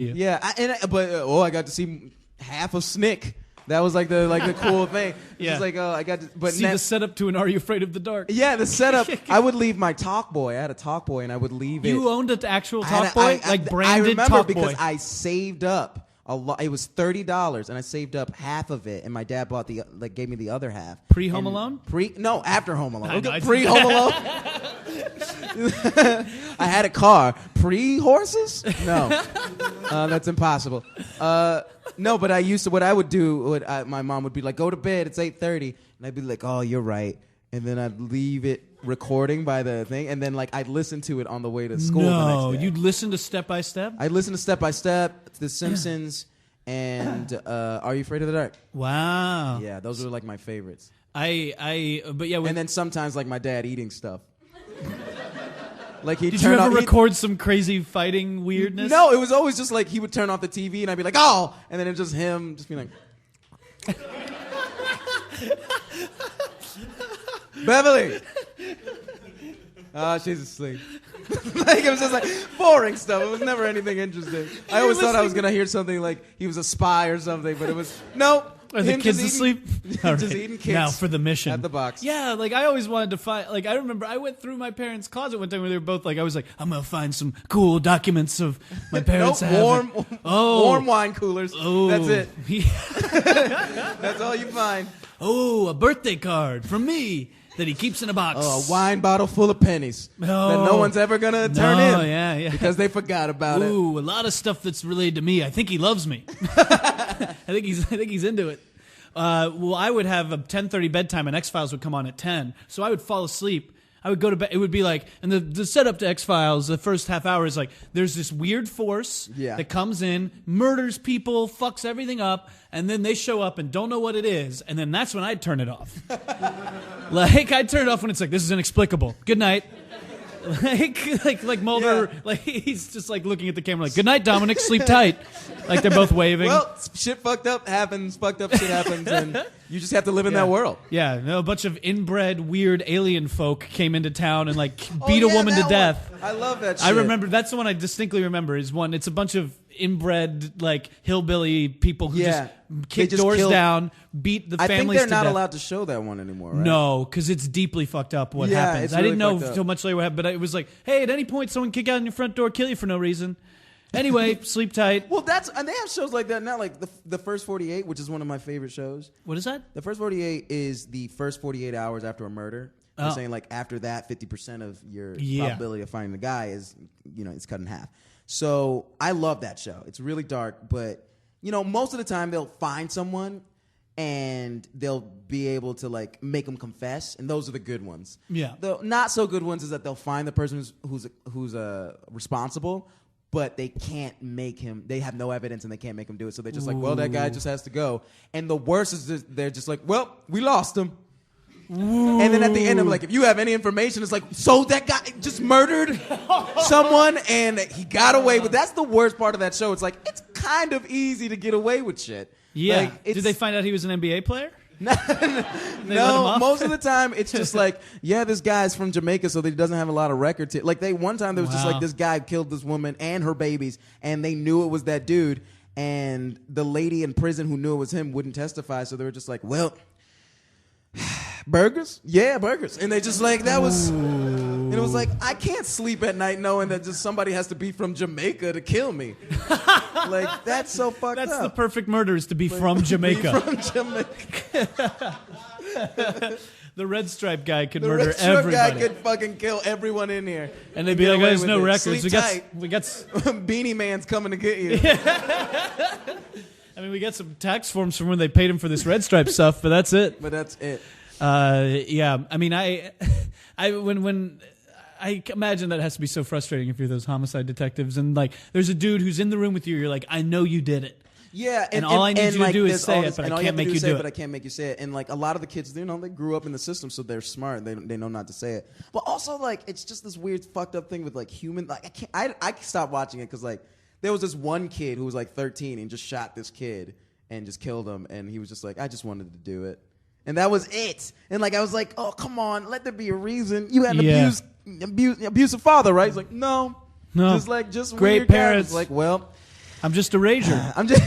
Yeah, I got to see half of Snick. That was like the cool thing. Yeah. It's like, I got to the setup to an Are You Afraid of the Dark? Yeah, the setup. I would leave my Talk Boy. I had a Talk Boy, and I would leave it. You owned an actual Talk Boy, like branded Talk Boy. I remember Talk Boy. because I saved up a lot. It was $30, and I saved up half of it, and my dad gave me the other half. Pre-Home Alone? No, after Home Alone. No, Pre-Home Alone. I had a car. Pre-horses? No, that's impossible. No, but what I would do, my mom would be like, go to bed, it's 8:30. And I'd be like, oh, you're right. And then I'd leave it recording by the thing, and then I'd listen to it on the way to school the next day. You'd listen to Step by Step? I'd listen to Step by Step, The Simpsons, and Are You Afraid of the Dark? Wow. Yeah, those were my favorites. But yeah. And then sometimes my dad eating stuff. Did you ever record some crazy fighting weirdness? No, it was always just he would turn off the TV and I'd be like, oh, and then it was just him just being like, Beverly. She's asleep. It was just boring stuff. It was never anything interesting. I always thought I was gonna hear something like he was a spy or something, but it was nope. Are the kids asleep? Just eating kids. Now for the mission. At the box. Yeah, I always wanted to find, I remember I went through my parents' closet one time where they were both I was like, I'm going to find some cool documents of my parents. Warm wine coolers. Oh. That's it. That's all you find. Oh, a birthday card from me that he keeps in a box. Oh, a wine bottle full of pennies that no one's ever going to turn in. Yeah. Because they forgot about it. Ooh, a lot of stuff that's related to me. I think he loves me. I think he's into it. Well, I would have a 10:30 bedtime, and X-Files would come on at 10. So I would fall asleep. I would go to bed. It would be and the setup to X-Files, the first half hour is there's this weird force that comes in, murders people, fucks everything up, and then they show up and don't know what it is, and then that's when I'd turn it off. I'd turn it off when it's this is inexplicable. Good night. Mulder, he's just looking at the camera good night, Dominic, sleep tight. They're both waving. Well, shit fucked up happens, fucked up shit happens, and you just have to live in that world. Yeah, a bunch of inbred, weird alien folk came into town and beat a woman to death. I love that shit. I remember, that's the one I distinctly remember it's a bunch of inbred, hillbilly people who just kick doors down, beat the families to death. I think they're not allowed to show that one anymore, right? No, because it's deeply fucked up what happens. I didn't know until much later what happened, but it was hey, at any point someone kick out in your front door, kill you for no reason. Anyway, sleep tight. Well, and they have shows like that now, the First 48, which is one of my favorite shows. What is that? The First 48 is the first 48 hours after a murder. They're saying after that, 50% of your probability of finding the guy is, it's cut in half. So I love that show. It's really dark, but most of the time they'll find someone and they'll be able to make them confess, and those are the good ones. Yeah. The not so good ones is that they'll find the person who's responsible, but they can't make him. They have no evidence and they can't make him do it. So they're just well, that guy just has to go. And the worst is they're just well, we lost him. Ooh. And then at the end, I'm if you have any information, it's so that guy just murdered someone and he got away with. That's the worst part of that show. It's it's kind of easy to get away with shit. Yeah. Did they find out he was an NBA player? No, most of the time it's just this guy's from Jamaica, so that he doesn't have a lot of records. One time there was just this guy killed this woman and her babies, and they knew it was that dude, and the lady in prison who knew it was him wouldn't testify, so they were just well, burgers? Yeah, burgers. And they just that was... And it was I can't sleep at night knowing that just somebody has to be from Jamaica to kill me. That's so fucked up. That's the perfect murder, is to be from Jamaica. From Jamaica. The red stripe guy could murder everybody. The red stripe guy could fucking kill everyone in here. And they'd be there's no records. Sleep tight. We got Beanie Man's coming to get you. I mean, we got some tax forms from when they paid him for this red stripe stuff, but that's it. But that's it. Yeah. I mean, when I imagine that has to be so frustrating if you're those homicide detectives and there's a dude who's in the room with you. You're I know you did it. Yeah, and all I need you to do is say it, but I can't make you do it. But I can't make you say it. And a lot of the kids, they grew up in the system, so they're smart. They know not to say it. But also it's just this weird fucked up thing with human. I stopped watching it because there was this one kid who was 13 and just shot this kid and just killed him, and he was just I just wanted to do it. And that was it. And I was oh, come on, let there be a reason. You had an abusive father, right? He's no. Just just great weird parents. Guys. Well, I'm just a rager. I'm just.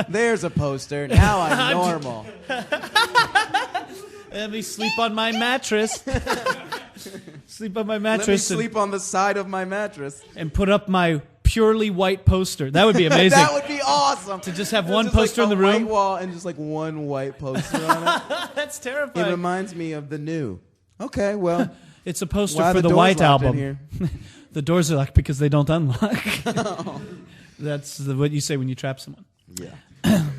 There's a poster. Now I'm normal. Let me sleep on my mattress. Sleep on my Let me mattress. sleep on the side of my mattress. And put up my purely white poster. That would be amazing. That would be awesome. To just have It's one just poster like in the room. White wall and just like one white poster on it. That's It terrifying. reminds me of the new. Okay, well. It's a poster Why are for the doors White locked in Album. here? The doors are locked because they don't unlock. That's what you say when you trap someone. Yeah.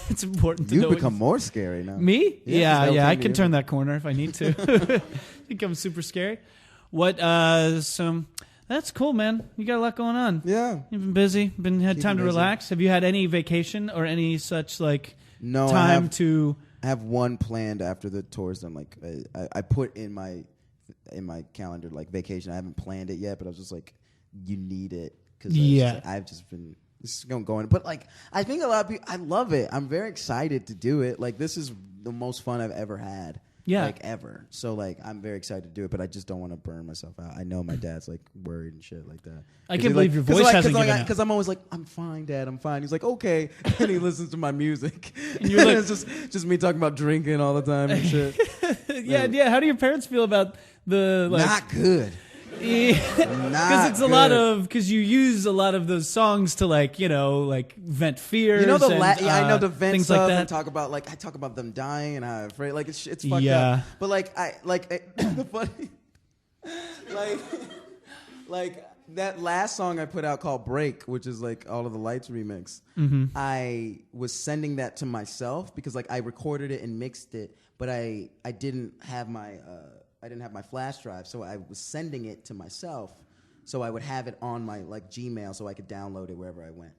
It's important to You know. become more scary now. Me? Yeah, they'll I turn can you. turn that corner if I need to. Become super scary. What? So that's cool, man. You got a lot going on. Yeah. You've been busy. Had time to busy. relax. Have you had any vacation or any such like No, time to? I have one planned after the tours. I'm like, I put in my calendar like vacation. I haven't planned it yet, but I was just like, you need it because I've just been. This is going, but like I think a lot of people. I love it. I'm very excited to do it. Like this is the most fun I've ever had. Yeah. Like ever. So like I'm very excited to do it, but I just don't want to burn myself out. I know my dad's like worried and shit like that. I can't believe your voice hasn't given out. Because I'm always like, I'm fine, Dad. I'm fine. He's like, okay, and he listens to my music. And you're like, it's just me talking about drinking all the time and shit. yeah. How do your parents feel about the like? Not good. Because it's a lot of because you use a lot of those songs to like vent fears. You know the and, I know the vent things stuff like that. and talk about like I talk about them dying and how I'm afraid like it's fucked Yeah. up. But like the funny like that last song I put out called Break, which is like All of the Lights remix. Mm-hmm. I was sending that to myself because like I recorded it and mixed it, but I didn't have my flash drive, so I was sending it to myself, so I would have it on my like Gmail, so I could download it wherever I went.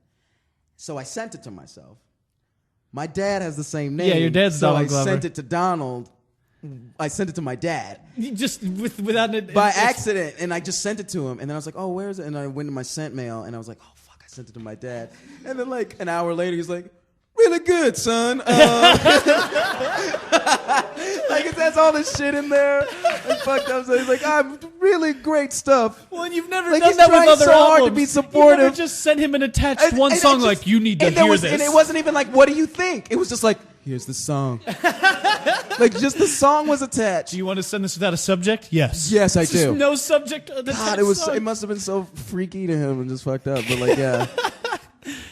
So I sent it to myself. My dad has the same name. Yeah, your dad's so Donald I Glover. sent it to Donald. I sent it to my dad You just without it by accident, and I just sent it to him. And then I was like, "Oh, where is it?" And I went to my sent mail, and I was like, "Oh fuck, I sent it to my dad." And then like an hour later, he's like, "Really good, son." Like it has all this shit in there. It's fucked up. So he's like, "I'm really great stuff." Well, and you've never Like, done he's that with trying other so albums. hard to be You supportive. never just sent him an attached one And song it like just- you need to and there hear was, this. And it wasn't even like, what do you think? It was just like, here's the song. Like just the song was attached. Do you want to send this without a subject? Yes. Yes, I It's just do. no subject. God, it must have been so freaky to him and just fucked up. But like, yeah.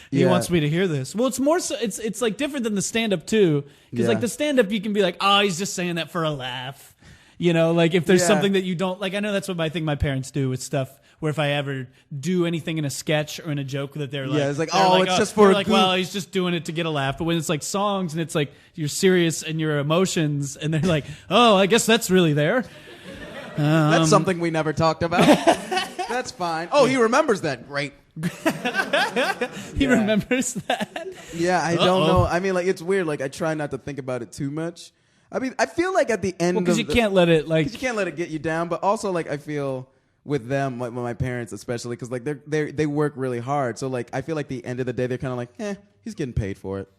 He wants me to hear this. Well, it's more so. It's like different than the stand up too, because Yeah. like the stand up you can be like, oh, he's just saying that for a laugh. You know, like if there's Yeah. something that you don't like. I know that's what I think my parents do with stuff. Where if I ever do anything in a sketch or in a joke that they're like, Yeah, it's like, they're oh, it's just for they're a like, goof. well, he's just doing it to get a laugh. But when it's like songs and it's like you're serious and your emotions, and they're like, oh, I guess that's really there. That's something we never talked about. That's fine. Oh, he remembers that. Great. He remembers that. Yeah, I don't know. I mean, like, it's weird. Like, I try not to think about it too much. I mean, I feel like at the end Because of you can't let it like. 'cause you can't let it get you down. But also, like, I feel with them, like, with my parents especially, because like they work really hard. So like, I feel like the end of the day, they're kind of like, he's getting paid for it.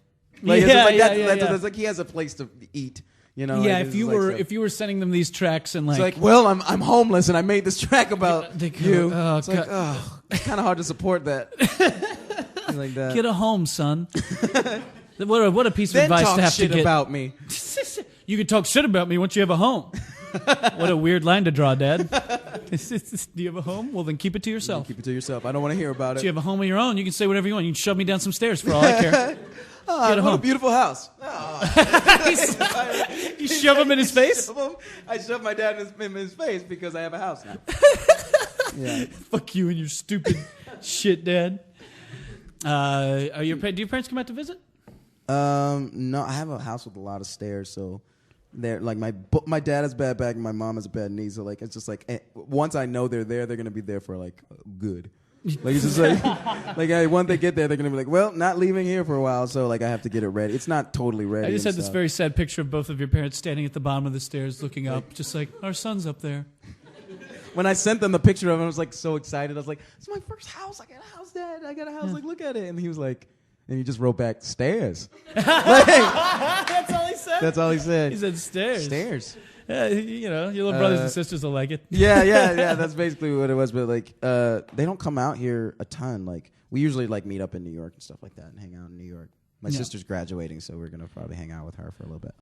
Like, it's just like that's like he has a place to eat. You know? Yeah, like, if you were sending them these tracks and like, it's like, well, I'm homeless and I made this track about They go, you. oh, It's like, it's kind of hard to support that. Like that. get a home, son. What a piece of Then advice talk to have shit to get. about me. You can talk shit about me once you have a home. What a weird line to draw, Dad. Do you have a home? Well, then keep it to yourself. Keep it to yourself. I don't want to hear about Do it. you have a home of your own? You can say whatever you want. You can shove me down some stairs for all I care. What a home. beautiful house. You shove him in his face? I shoved my dad in his face because I have a house now. Yeah. Fuck you and your stupid shit, Dad. Do your parents come out to visit? No, I have a house with a lot of stairs, so they're like my dad has bad back and my mom has a bad knee, so like it's just like once I know they're there, they're gonna be there for like good. Like it's just like once they get there, they're gonna be like, well, not leaving here for a while, so like I have to get it ready. It's not totally ready. I just and had this stuff. very sad picture of both of your parents standing at the bottom of the stairs looking up, just like, our son's up there. When I sent them the picture of him, I was like so excited. I was like, it's my first house. I got a house, Dad. I got a house. Like, look at it. And he was like, and he just wrote back, stairs. Like, That's all he said? that's all he said. He said stairs. Stairs. You know, your little brothers and sisters will like it. Yeah. That's basically what it was. But like, they don't come out here a ton. Like, we usually like meet up in New York and stuff like that and hang out in New York. My sister's graduating, so we're gonna probably hang out with her for a little bit.